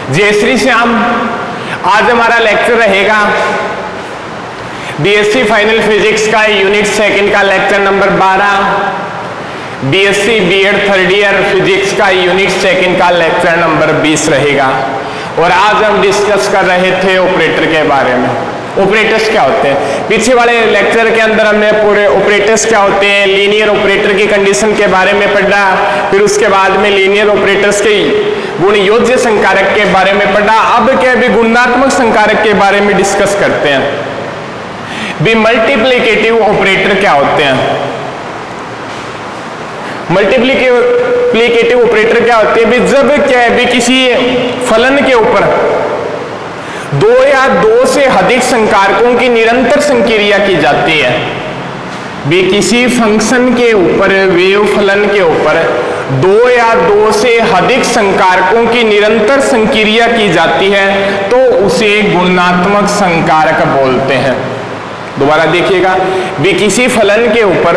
जय श्री श्याम। आज हमारा लेक्चर रहेगा बीएससी फाइनल फिजिक्स का यूनिट सेकंड का lecture number 12, BSc BEd third year physics का यूनिट सेकंड का लेक्चर नंबर 20 रहेगा। और आज हम डिस्कस कर रहे थे ऑपरेटर के बारे में। ऑपरेटर्स क्या होते हैं? पीछे वाले लेक्चर के अंदर हमने पूरे ऑपरेटर्स क्या होते हैं, लीनियर ऑपरेटर की कंडीशन के बारे में पढ़ा, फिर उसके बाद में लीनियर ऑपरेटर्स के गुण योज्य संकारक के बारे में पढ़ा। अब क्या भी गुणात्मक संकारक के बारे में डिस्कस करते हैं। भी मल्टीप्लिकेटिव ऑपरेटर क्या होते हैं? मल्टीप्लिकेटिव ऑपरेटर क्या होते हैं? भी जब क्या है भी किसी फलन के ऊपर दो या दो से अधिक संकारकों की निरंतर संक्रिया की जाती है। भी किसी फंक्शन के ऊपर, वेव फलन के ऊपर दो या दो से अधिक संकारकों की निरंतर संक्रिया की जाती है तो उसे गुणात्मक संकारक बोलते हैं। दोबारा देखिएगा, भी किसी फलन के ऊपर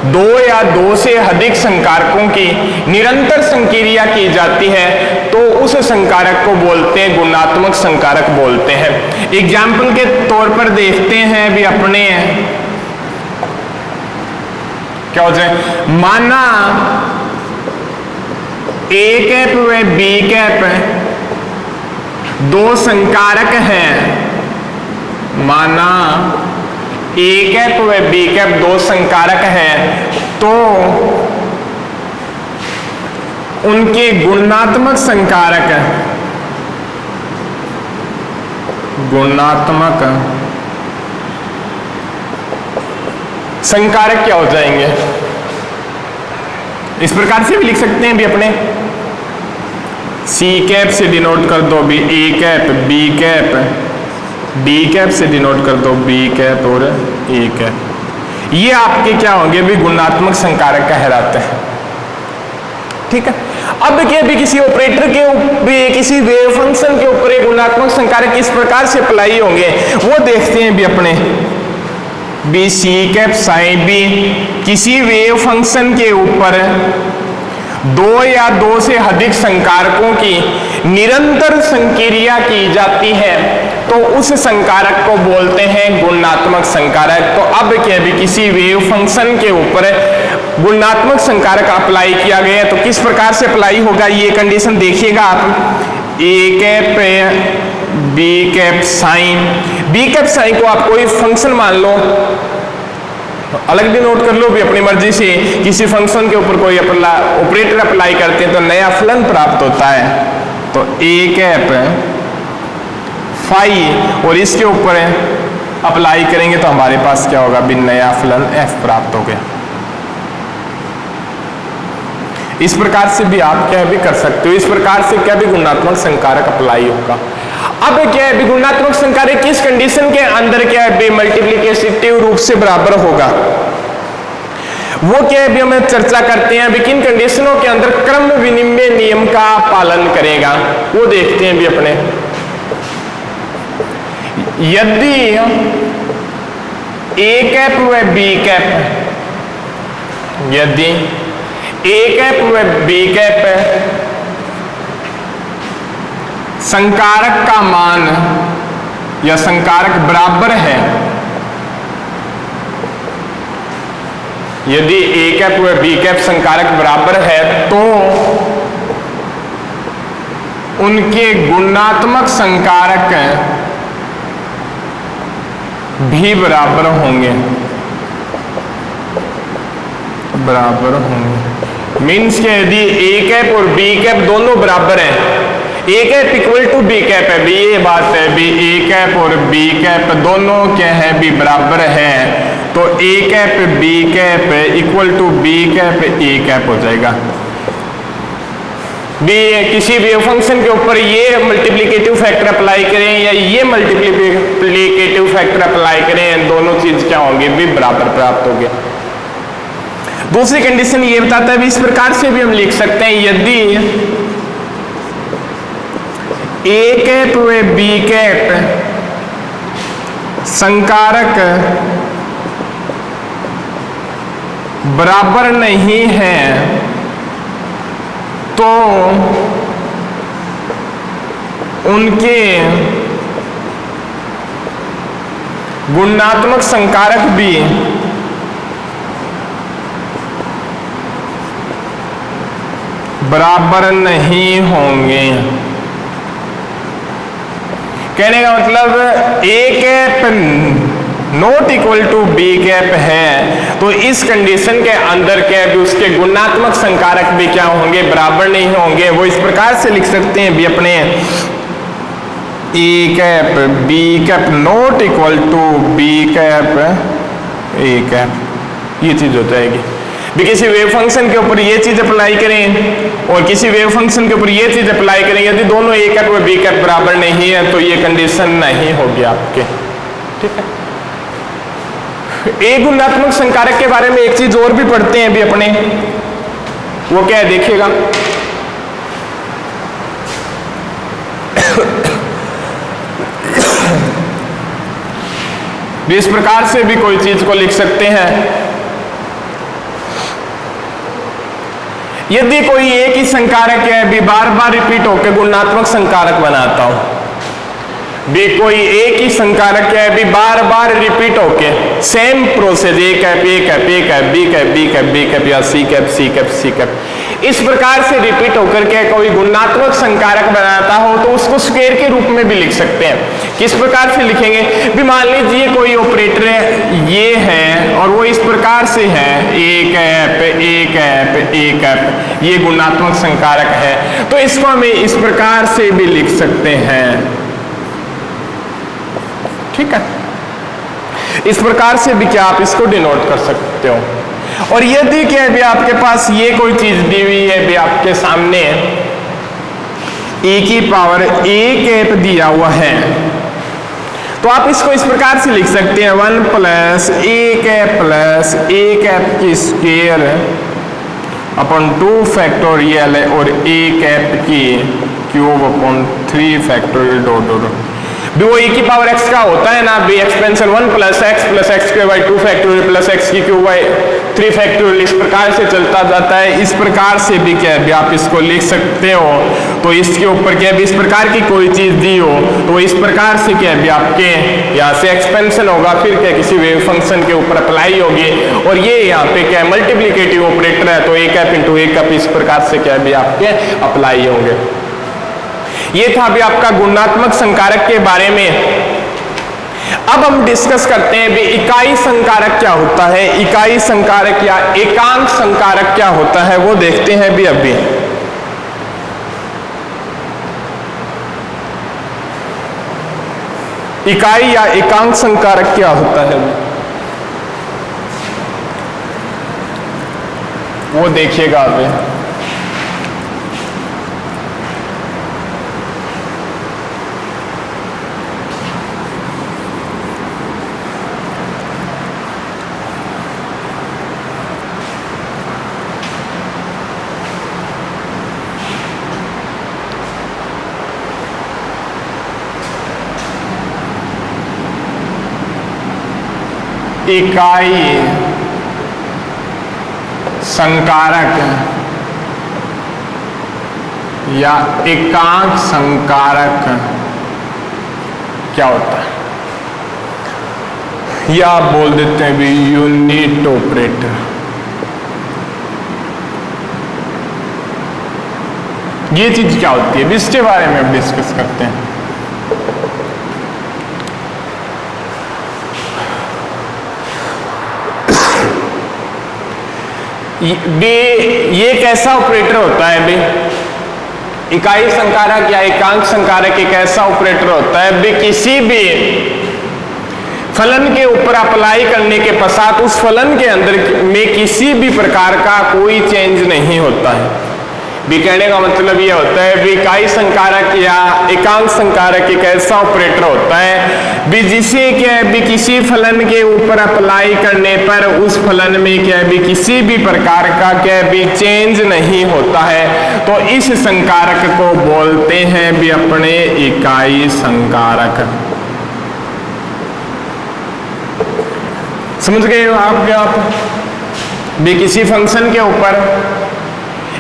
दो या दो से अधिक संकारकों की निरंतर संक्रिया की जाती है तो उस संकारक को बोलते हैं गुणात्मक संकारक बोलते हैं। एग्जाम्पल के तौर पर देखते हैं भी अपने क्या हो जाए, माना ए कैप व बी कैप दो संकारक हैं। माना ए कैप व बी कैप दो संकारक हैं तो उनके गुणात्मक संकारक क्या हो जाएंगे? इस प्रकार से भी लिख सकते हैं भी अपने सी कैप से डिनोट कर दो भी A cap, B cap, D cap से डिनोट कर दो बी कैप और ए कैप। ये आपके क्या होंगे भी गुणात्मक संकारक कहलाते हैं। ठीक है। अब क्या भी किसी ऑपरेटर के ऊपर, किसी वेव फंक्शन के ऊपर एक गुणात्मक संकारक किस प्रकार से अप्लाई होंगे वो देखते हैं भी अपने B C cap sign B. किसी वेव फंक्शन के ऊपर दो या दो से अधिक संकारकों की निरंतर संक्रिया की जाती है तो उस संकारक को बोलते हैं गुणात्मक संकारक। तो अब क्या भी किसी वेव फंक्शन के ऊपर गुणात्मक संकारक अप्लाई किया गया तो किस प्रकार से अप्लाई होगा ये कंडीशन देखिएगा आप। A cap B cap sign, B cap sign को आप कोई फंक्शन मान लो, अलग भी नोट कर लो भी अपनी मर्जी से। किसी फंक्शन के ऊपर कोई ऑपरेटर अप्लाई करते हैं तो नया फलन प्राप्त होता है। तो ए कैप फाई और इसके ऊपर अप्लाई करेंगे तो हमारे पास क्या होगा भी नया फलन एफ प्राप्त हो गया। इस प्रकार से भी आप क्या भी कर सकते हो। इस प्रकार से क्या भी गुणात्मक संकारक अप्लाई होगा। अब क्या है भी गुणात्मक संकारक किस कंडीशन के अंदर क्या है भी मल्टीप्लिकेटिव रूप से बराबर होगा वो क्या है भी हम चर्चा करते हैं। भी किन कंडीशनों के अंदर क्रम विनिमय नियम का पालन करेगा वो देखते हैं भी अपने। यदि ए कैप व बी कैप, यदि ए कैप व बी कैप संकारक का मान या संकारक बराबर है, यदि ए कैप व बी कैप संकारक बराबर है तो उनके गुणात्मक संकारक भी बराबर होंगे। मीन्स के यदि ए कैप और बी कैप दोनों बराबर हैं, A cap equal to B cap है भी, ये बात है भी ए कैप और बी कैप दोनों क्या है भी बराबर है तो A cap B cap equal to B cap A cap हो जाएगा। भी किसी वेव फंक्शन के ऊपर ये मल्टीप्लिकेटिव फैक्टर अप्लाई करें या ये मल्टीप्लिकेटिव फैक्टर अप्लाई करें, दोनों चीज क्या होंगे भी बराबर प्राप्त होंगे। दूसरी कंडीशन ये बताता है भी इस प्रकार से भी हम लिख सकते हैं, यदि ए कैप व बी कैप संकारक बराबर नहीं है तो उनके गुणात्मक संकारक भी बराबर नहीं होंगे। कहने का मतलब A cap not equal to B cap है, तो इस कंडीशन के अंदर क्या भी उसके गुणात्मक संकारक भी क्या होंगे, बराबर नहीं होंगे। वो इस प्रकार से लिख सकते हैं भी अपने A cap B cap not equal to B cap A cap, ये चीज हो जाएगी। भी किसी वेव फंक्शन के ऊपर ये चीज अप्लाई करें और किसी वेव फंक्शन के ऊपर ये चीज अप्लाई करें, यदि दोनों ए कैप और बी कैप बराबर नहीं है तो ये कंडीशन नहीं होगी आपके, ठीक है। एक गुणात्मक संकारक के बारे में एक चीज और भी पढ़ते हैं भी अपने, वो क्या है देखिएगा। इस प्रकार से भी कोई चीज को लिख सकते हैं, यदि कोई एक ही संकारक है भी बार बार रिपीट होकर गुणात्मक संकारक बनाता हूं, भी कोई एक ही संकारक है भी बार बार रिपीट होके same process A cap A cap A cap B cap B cap B cap या C cap C cap C cap, इस प्रकार से रिपीट होकर के कोई गुणात्मक संकारक बनाता हो तो उसको स्क्वायर के रूप में भी लिख सकते हैं। किस प्रकार से लिखेंगे भी, मान लीजिए कोई ऑपरेटर है ये है और वो इस प्रकार से है A cap A cap A cap, ये गुणात्मक संकारक है, तो इसको हमें इस प्रकार से भी लिख सकते हैं, ठीक है। इस प्रकार से भी क्या आप इसको डिनोट कर सकते हो। और यदि क्या है भी आपके पास ये कोई चीज दी हुई है भी आपके सामने ए की पावर ए कैप दिया हुआ है, तो आप इसको इस प्रकार से लिख सकते हैं 1 प्लस ए कैप की स्क्वायर अपॉन 2 फैक्टोरियल और ए कैप की cube upon 3 factorial dot dot. वो e की पावर x का होता है ना भी एक्सपेंशन 1 प्लस एक्स के बाई 2 फैक्टोरियल प्लस एक्स की क्यूब बाई 3 फैक्टोरियल, इस प्रकार से चलता जाता है। इस प्रकार से भी क्या है आप इसको लिख सकते हो। तो इसके ऊपर क्या है इस प्रकार की कोई चीज दी हो तो इस प्रकार से क्या है आपके यहाँ से एक्सपेंशन होगा, फिर क्या किसी वेव फंक्शन के ऊपर अप्लाई होगी, और ये यहाँ पे क्या है मल्टीप्लिकेटिव ऑपरेटर है, तो A cap into A cap इस प्रकार से क्या है आपके अप्लाई होंगे। ये था भी आपका गुणात्मक संकारक के बारे में। अब हम डिस्कस करते हैं भी इकाई संकारक क्या होता है, इकाई संकारक या एकांक संकारक क्या होता है वो देखते हैं भी अभी। इकाई या एकांक संकारक क्या होता है वो देखिएगा अभी। इकाई संकारक या एकांक संकारक क्या होता है, या आप बोल देते हैं भी यूनिट ऑपरेटर। ये चीज क्या होती है इसके बारे में अब डिस्कस करते हैं। ये कैसा ऑपरेटर होता है बे, इकाई संकारक या एकांक संकारक एक ऐसा ऑपरेटर होता है बे, किसी भी फलन के ऊपर अप्लाई करने के पश्चात उस फलन के अंदर में किसी भी प्रकार का कोई चेंज नहीं होता है। भी कहने का मतलब ये होता है भी इकाई संकारक या एकांक संकारक एक ऐसा ऑपरेटर होता है भी जिसे क्या है भी किसी फलन के ऊपर अप्लाई करने पर उस फलन में क्या है भी किसी भी प्रकार का क्या है भी चेंज नहीं होता है, तो इस संकारक को बोलते हैं भी अपने इकाई संकारक। समझ गए हो आप भी किसी फंक्शन के ऊपर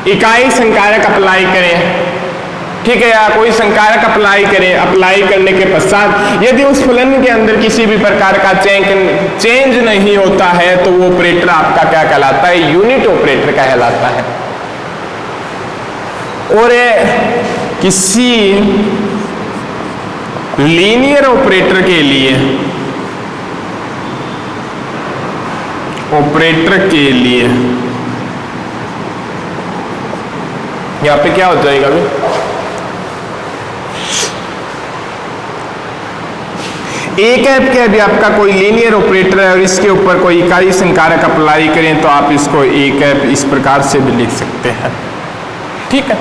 इकाई संकारक अप्लाई करें ठीक है, या कोई संकारक अप्लाई करें, अप्लाई करने के पश्चात यदि उस फलन के अंदर किसी भी प्रकार का चेंज नहीं होता है तो वो ऑपरेटर आपका क्या कहलाता है, यूनिट ऑपरेटर कहलाता है। और किसी लीनियर ऑपरेटर के लिए, यहां पे क्या हो जाएगा अभी, ए कैप के अभी आपका कोई लीनियर ऑपरेटर है और इसके ऊपर कोई इकाई संकारक अप्लाई करें तो आप इसको ए कैप इस प्रकार से भी लिख सकते हैं। ठीक है,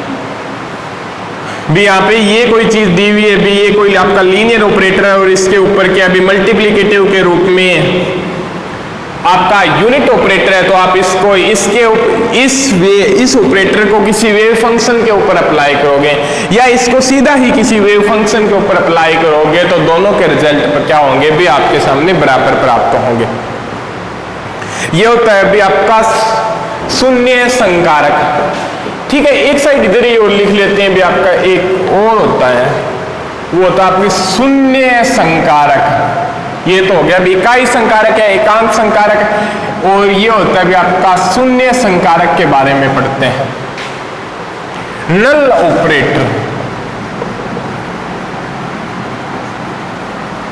भी यहाँ पे ये कोई चीज दी हुई है, भी ये कोई आपका लीनियर ऑपरेटर है और इसके ऊपर क्या भी मल्टीप्लिकेटिव के रूप में आपका यूनिट ऑपरेटर है, तो आप इसको इस ऑपरेटर को किसी वेव फंक्शन के ऊपर अप्लाई करोगे या इसको सीधा ही किसी वेव फंक्शन के ऊपर अप्लाई करोगे तो दोनों के रिजल्ट पर क्या होंगे भी आपके सामने बराबर प्राप्त होंगे। ये होता है भी आपका शून्य संकारक। ठीक है, एक साइड इधर ही और लिख लेते हैं भी आपका एक और होता है, वो होता है आपकी शून्य संकारक। ये तो हो गया भी इकाई संकारक है, एकांक संकारक है, और ये होता है भी आपका शून्य संकारक के बारे में पढ़ते हैं। नल ऑपरेटर,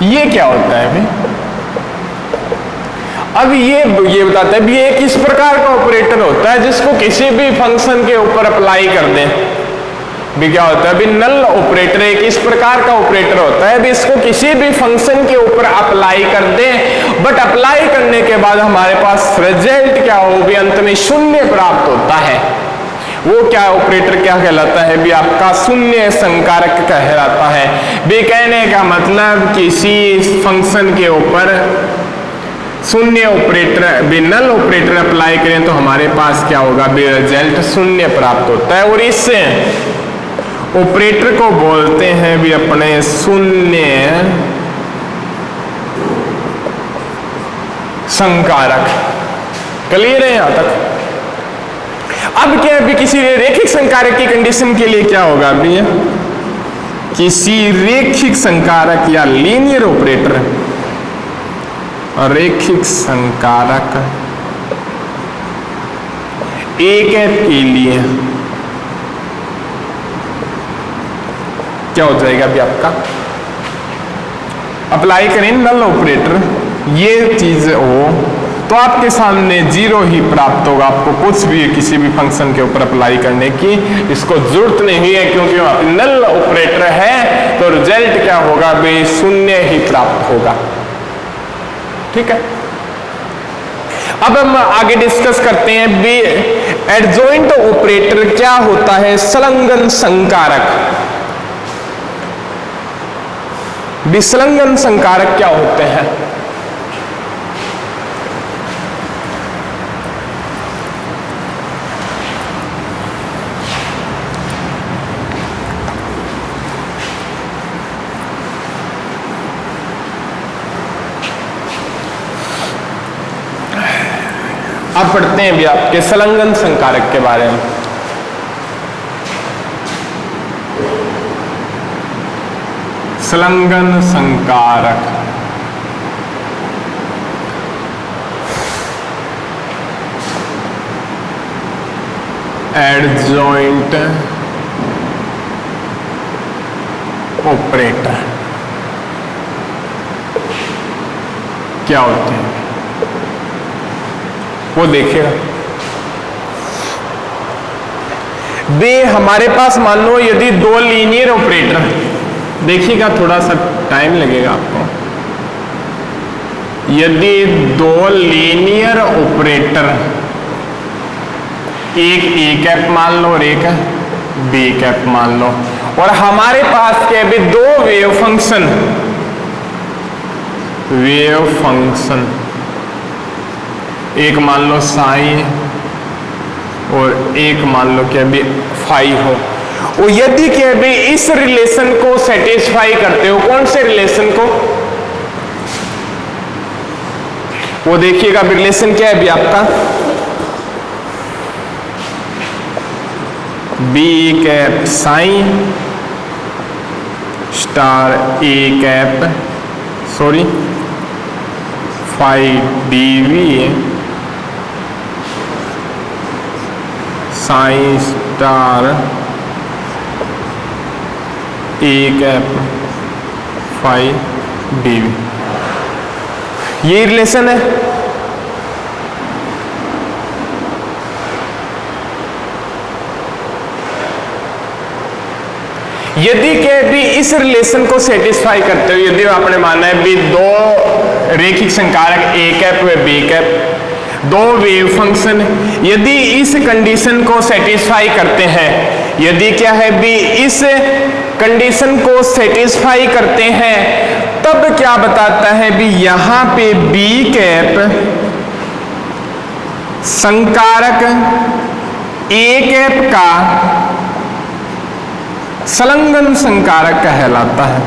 ये क्या होता है भाई, अब ये बताता है भी एक इस प्रकार का ऑपरेटर होता है जिसको किसी भी फंक्शन के ऊपर अप्लाई कर दें। भी क्या होता है, भी नल ऑपरेटर एक इस प्रकार का ऑपरेटर होता है भी इसको किसी भी फंक्शन के ऊपर अप्लाई कर दें, बट अप्लाई करने के बाद हमारे पास रिजल्ट क्या हो भी अंत में शून्य प्राप्त होता है। वो क्या ऑपरेटर क्या कहलाता है भी आपका शून्य संकारक कहलाता है। भी कहने का मतलब किसी फंक्शन के ऊपर शून्य ऑपरेटर भी नल ऑपरेटर अप्लाई करें तो हमारे पास क्या होगा भी रिजल्ट शून्य प्राप्त होता है, और इससे ऑपरेटर को बोलते हैं भी अपने शून्य संकारक। क्लियर है यहां तक? अब क्या है भी किसी रैखिक संकारक की कंडीशन के लिए क्या होगा भी, किसी रैखिक संकारक या लीनियर ऑपरेटर, रैखिक संकारक ए कैप के लिए क्या हो जाएगा भी आपका, अप्लाई करें नल ऑपरेटर, ये चीज हो तो आपके सामने जीरो ही प्राप्त होगा। आपको कुछ भी किसी भी फंक्शन के ऊपर अप्लाई करने की इसको जरूरत नहीं है, क्योंकि वहां पे नल ऑपरेटर है तो रिजल्ट क्या होगा भी शून्य ही प्राप्त होगा। ठीक है, अब हम आगे डिस्कस करते हैं भी एडजॉइंट ऑपरेटर क्या होता है, संलग्न संकारक। विसंलग्न संकारक क्या होते हैं? अब पढ़ते हैं भी आपके संलग्न संकारक के बारे में। संलग्न संकारक एडजॉइंट ऑपरेटर क्या होते हैं वो देखिएगा। बे हमारे पास मान लो यदि दो लीनियर ऑपरेटर, देखिएगा थोड़ा सा टाइम लगेगा आपको, यदि दो लीनियर ऑपरेटर, एक ए कैप मान लो और एक बी कैप मान लो, और हमारे पास के भी दो वेव फंक्शन एक मान लो साइन और एक मान लो क्या भी फाई हो, और यदि क्या भी इस रिलेशन को सेटिस्फाई करते हो, कौन से रिलेशन को, वो देखिएगा रिलेशन क्या है भी आपका B cap sign star A cap sorry phi DV sign star A cap phi DV. ये रिलेशन है। यदि के भी इस रिलेशन को सेटिस्फाई करते हो, यदि आपने माना है भी दो रेखिक संकारक ए कैप व बी कैप, दो वेव फंक्शन, यदि इस कंडीशन को सेटिस्फाई करते हैं, यदि क्या है भी इस कंडीशन को सेटिस्फाई करते हैं, तब क्या बताता है भी यहां पे बी कैप संकारक ए कैप का संलग्न संकारक कहलाता है।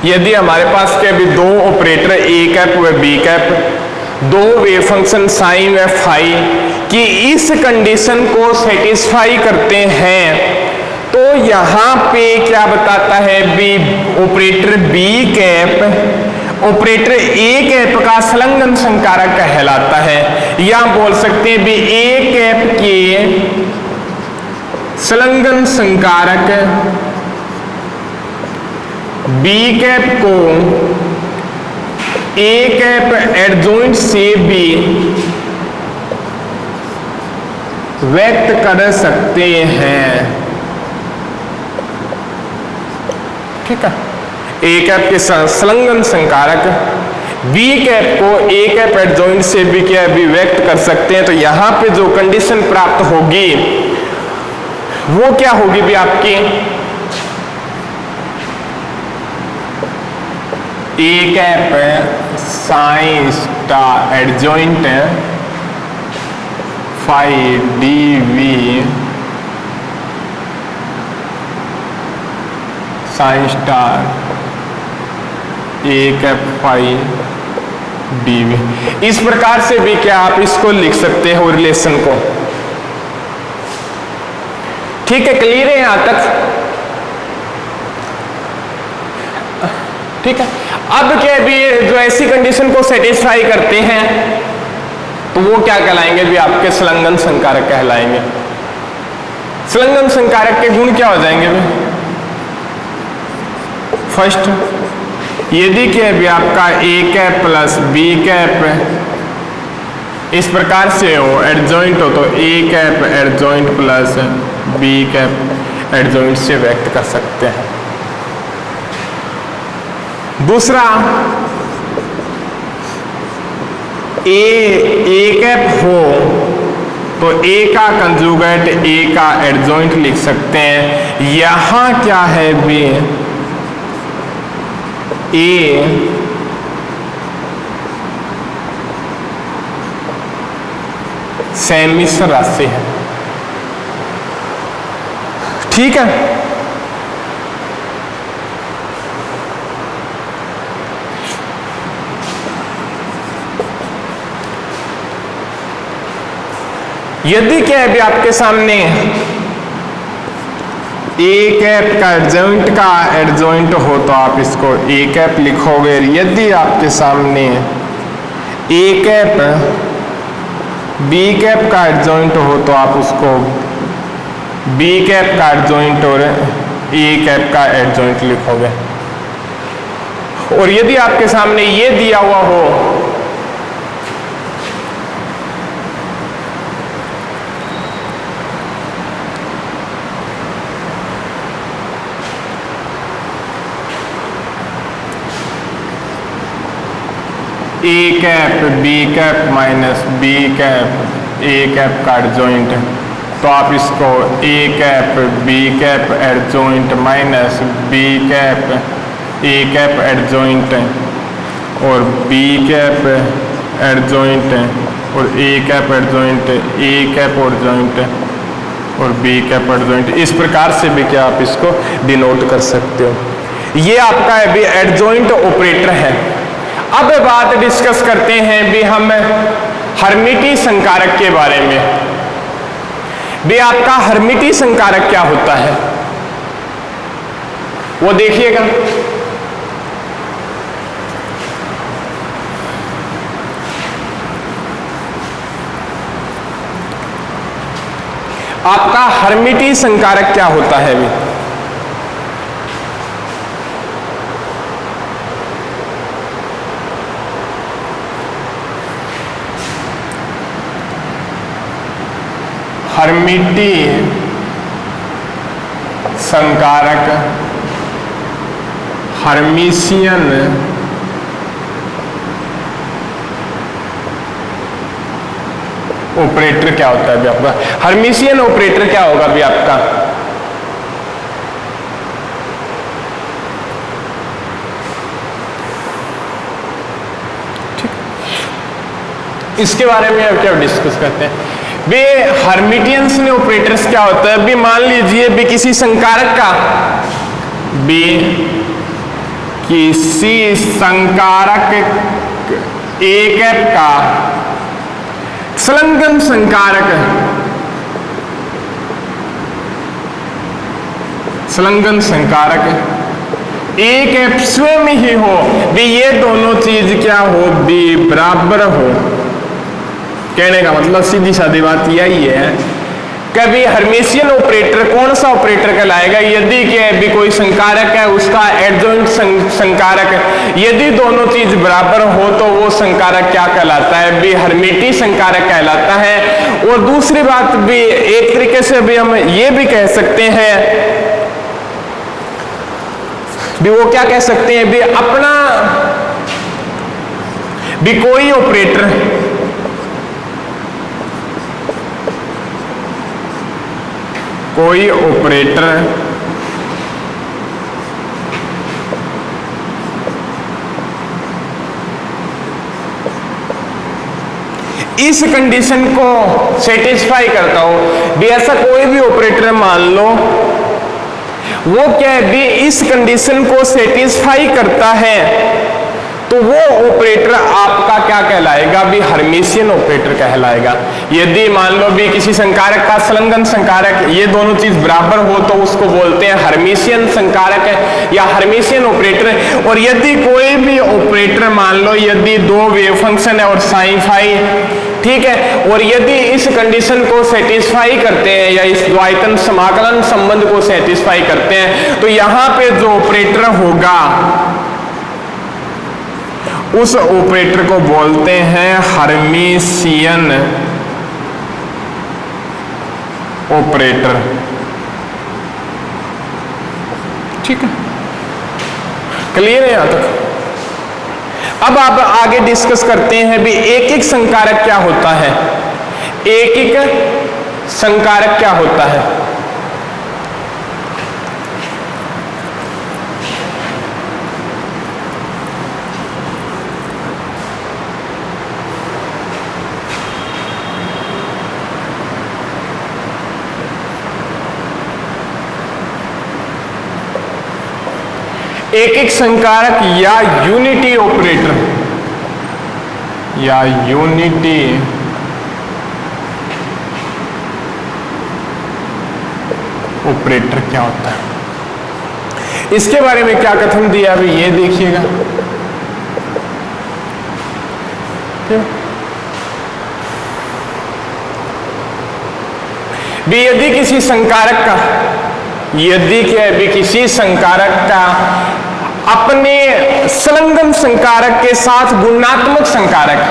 यदि हमारे पास क्या भी दो ऑपरेटर ए कैप व बी कैप, दो वेव फंक्शन साइन व फाई की इस कंडीशन को सेटिस्फाई करते हैं, तो यहां पे क्या बताता है भी ऑपरेटर बी कैप ऑपरेटर ए कैप का संलग्न संकारक कहलाता है। या बोल सकते हैं भी ए कैप के संलग्न संकारक बी कैप को ए कैप एडजॉइंट से भी व्यक्त कर सकते हैं। ठीक है, ए कैप के संलग्न संकारक बी कैप को ए कैप एडजॉइंट से भी क्या भी व्यक्त कर सकते हैं। तो यहां पे जो कंडीशन प्राप्त होगी वो क्या होगी भी आपकी A cap sign star adjoint phi DV sign star A cap phi DV. इस प्रकार से भी क्या आप इसको लिख सकते हो रिलेशन को। ठीक है, क्लियर है यहां तक? ठीक है, अब क्या भी जो ऐसी कंडीशन को सेटिस्फाई करते हैं तो वो क्या कहलाएंगे भी आपके संलग्न संकारक कहलाएंगे। संलग्न संकारक के गुण क्या हो जाएंगे भी? फर्स्ट, यदि क्या भी आपका A cap plus B cap इस प्रकार से हो एडजॉइंट हो, तो A cap adjoint plus B cap adjoint से व्यक्त कर सकते हैं। दूसरा, ए कैप हो तो ए का कंजुगेट ए का एडजॉइंट लिख सकते हैं। यहां क्या है भी ए समिश्र राशि है। ठीक है, यदि क्या है भी आपके सामने ए कैप का एडजॉइंट हो तो आप इसको ए कैप लिखोगे। यदि आपके सामने ए कैप बी कैप का एडजॉइंट हो तो आप उसको बी कैप का एडजॉइंट और ए कैप का एडजॉइंट लिखोगे। और यदि आपके सामने ये दिया हुआ हो A cap B cap minus B cap A cap का एडजॉइंट, तो आप इसको A cap B cap adjoint minus B cap A cap adjoint और बी कैप एडजॉइंट और A cap adjoint A cap adjoint और बी कैप एडजॉइंट, इस प्रकार से भी क्या आप इसको डिनोट कर सकते हो। ये आपका भी एडजॉइंट ऑपरेटर है। अब बात डिस्कस करते हैं भी हम हर्मिटी संकारक के बारे में। भी आपका हर्मिटी संकारक क्या होता है वो देखिएगा। आपका हर्मिटी संकारक क्या होता है भी? हर्मिटी संकारक हर्मिशियन ऑपरेटर क्या होता है भी आपका? हर्मिशियन ऑपरेटर क्या होगा भी आपका? ठीक, इसके बारे में अब क्या डिस्कस करते हैं भी। हर्मिटियंस ने ऑपरेटर्स क्या होता है भी? मान लीजिए भी किसी संकारक का भी किसी संकारक एक ऐप का संलग्न संकारक एक ऐप स्वयं ही हो भी, ये दोनों चीज क्या हो भी? बराबर हो। कहने का मतलब सीधी सादी बात यही है, कभी हर्मिशियन ऑपरेटर कौन सा ऑपरेटर कहलाएगा? यदि के भी कोई संकारक है उसका एडजॉइंट संकारक, यदि दोनों चीज बराबर हो तो वो संकारक क्या कहलाता है भी? हर्मिटी संकारक कहलाता है। और दूसरी बात भी एक तरीके से भी हम ये भी कह सकते हैं भी, वो क्या कह सकते हैं भी? अपना भी कोई ऑपरेटर इस कंडीशन को सेटिस्फाई करता हो भी, ऐसा कोई भी ऑपरेटर मान लो वो क्या है भी इस कंडीशन को सेटिस्फाई करता है, तो वो ऑपरेटर आपका क्या कहलाएगा भी? हर्मिशियन ऑपरेटर कहलाएगा। यदि मान लो भी किसी संकारक का संलग्न संकारक ये दोनों चीज बराबर हो तो उसको बोलते हैं हर्मिशियन संकारक या हर्मिशियन ऑपरेटर। और यदि कोई भी ऑपरेटर मान लो यदि दो वेव फंक्शन है और साइन फाई, ठीक है, और यदि इस कंडीशन को सेटिस्फाई करते हैं या इस द्वैतन समाकलन संबंध को सेटिस्फाई करते हैं, तो यहां पे जो ऑपरेटर होगा उस ऑपरेटर को बोलते हैं हर्मिशियन ऑपरेटर। ठीक है, क्लियर है यहां तक? अब आप आगे डिस्कस करते हैं भी एक एक संकारक क्या होता है। एक एक संकारक क्या होता है? एक एक संकारक या यूनिटी ऑपरेटर या यूनिटी ऑपरेटर क्या होता है? इसके बारे में क्या कथन दिया अभी ये देखिएगा। भी यदि किसी संकारक का किसी संकारक का अपने संलग्न संकारक के साथ गुणात्मक संकारक,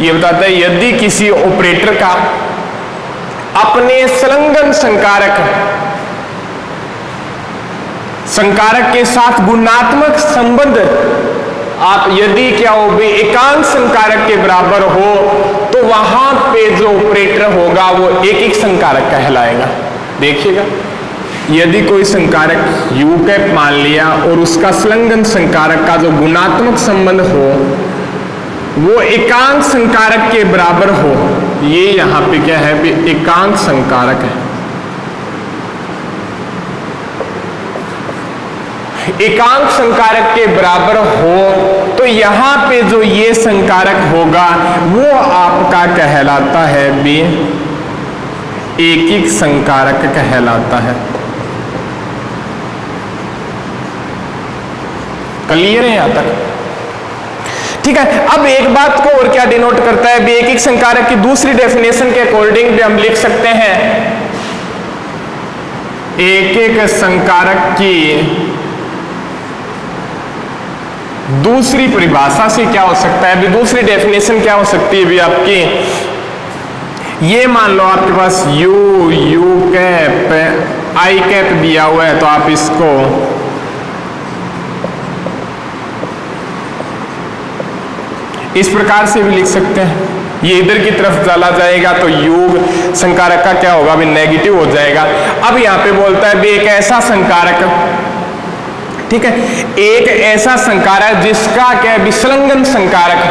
ये बताता है यदि किसी ऑपरेटर का अपने संलग्न संकारक के साथ गुणात्मक संबंध आप यदि क्या हो भी एकांक संकारक के बराबर हो, तो वहां पे जो ऑपरेटर होगा वो एक एक संकारक कहलाएगा। देखिएगा, यदि कोई संकारक यू कैप मान लिया और उसका संलग्न संकारक का जो गुणात्मक संबंध हो वो एकांक संकारक के बराबर हो, ये यहां पे क्या है भी एकांक संकारक है। एकांक संकारक के बराबर हो तो यहां पे जो ये संकारक होगा वो आपका कहलाता है भी एकिक संकारक कहलाता है। क्लियर है यहां तक? ठीक है। अब एक बात को और क्या डिनोट करता है, एकिक संकारक की दूसरी डेफिनेशन के अकॉर्डिंग भी हम लिख सकते हैं, एकिक संकारक की दूसरी परिभाषा से क्या हो सकता है, अभी दूसरी डेफिनेशन क्या हो सकती है भी आपकी, ये मान लो आपके पास यू कैप आई कैप दिया हुआ है, तो आप इसको इस प्रकार से भी लिख सकते हैं, ये इधर की तरफ चला जाएगा तो योग संकारक का क्या होगा भी नेगेटिव हो जाएगा। अब यहां पे बोलता है भी एक ऐसा संकारक, ठीक है, एक ऐसा संकारक जिसका क्या विसंगन संकारक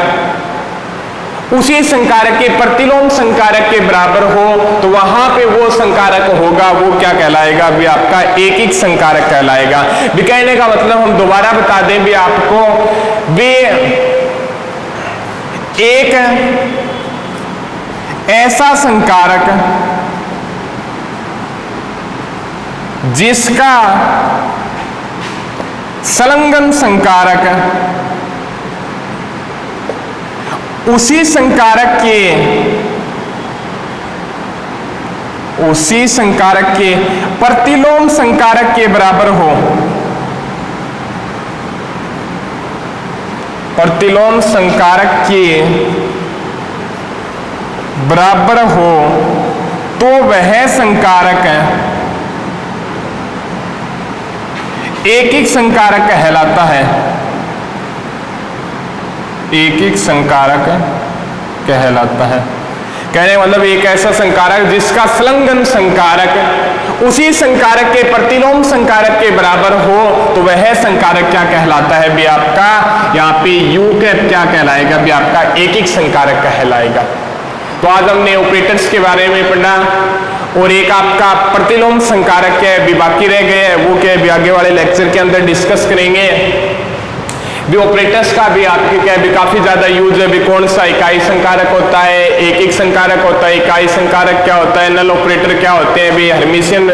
उसी संकारक के प्रतिलोम संकारक के बराबर हो, तो वहां पे वो संकारक होगा, वो क्या कहलाएगा भी आपका एकिक संकारक कहलाएगा। भी कहने का मतलब हम दोबारा बता दें भी आपको, भी एक ऐसा संकारक जिसका संलग्न संकारक उसी संकारक के प्रतिलोम संकारक के बराबर हो, प्रतिलोम संकारक के बराबर हो, तो वह संकारक एकिक संकारक कहलाता है, एकिक संकारक कहलाता है। कहने मतलब एक ऐसा संकारक जिसका संलग्न संकारक उसी संकारक के प्रतिलोम संकारक के बराबर हो, तो वह संकारक क्या कहलाता है भी आपका, यहाँ पे यू कैप क्या कहलाएगा भी आपका एकिक संकारक कहलाएगा। तो आज हमने ऑपरेटर्स के बारे में पढ़ा, और एक आपका प्रतिलोम संकारक क्या है भी बाकी रह गए हैं, वो क्या है भी आगे वाले लेक्चर के अंदर डिस्कस करेंगे। भी ऑपरेटर्स का भी आपके क्या है भी काफी ज्यादा यूज है, भी कौन सा इकाई संकारक होता है, एकिक संकारक होता है, इकाई संकारक क्या होता है, नल ऑपरेटर क्या होते हैं, भी हर्मिशियन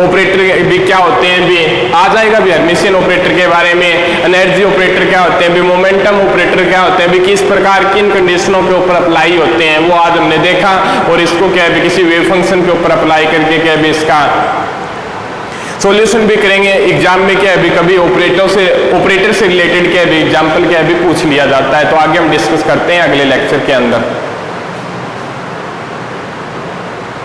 ऑपरेटर भी क्या होते हैं, भी आ जाएगा भी हर्मिशियन ऑपरेटर के बारे में, एनर्जी ऑपरेटर क्या होते हैं, भी मोमेंटम ऑपरेटर क्या होते हैं, भी किस प्रकार किन कंडीशनों के ऊपर अप्लाई होते हैं, वो आज हमने देखा। और इसको क्या है भी किसी वेव फंक्शन के ऊपर अप्लाई करके क्या है भी इसका सॉल्यूशन भी करेंगे। एग्जाम में क्या है भी कभी ऑपरेटर से रिलेटेड क्या है भी एग्जाम्पल क्या है भी पूछ लिया जाता है। तो आगे हम डिस्कस करते हैं अगले लेक्चर के अंदर।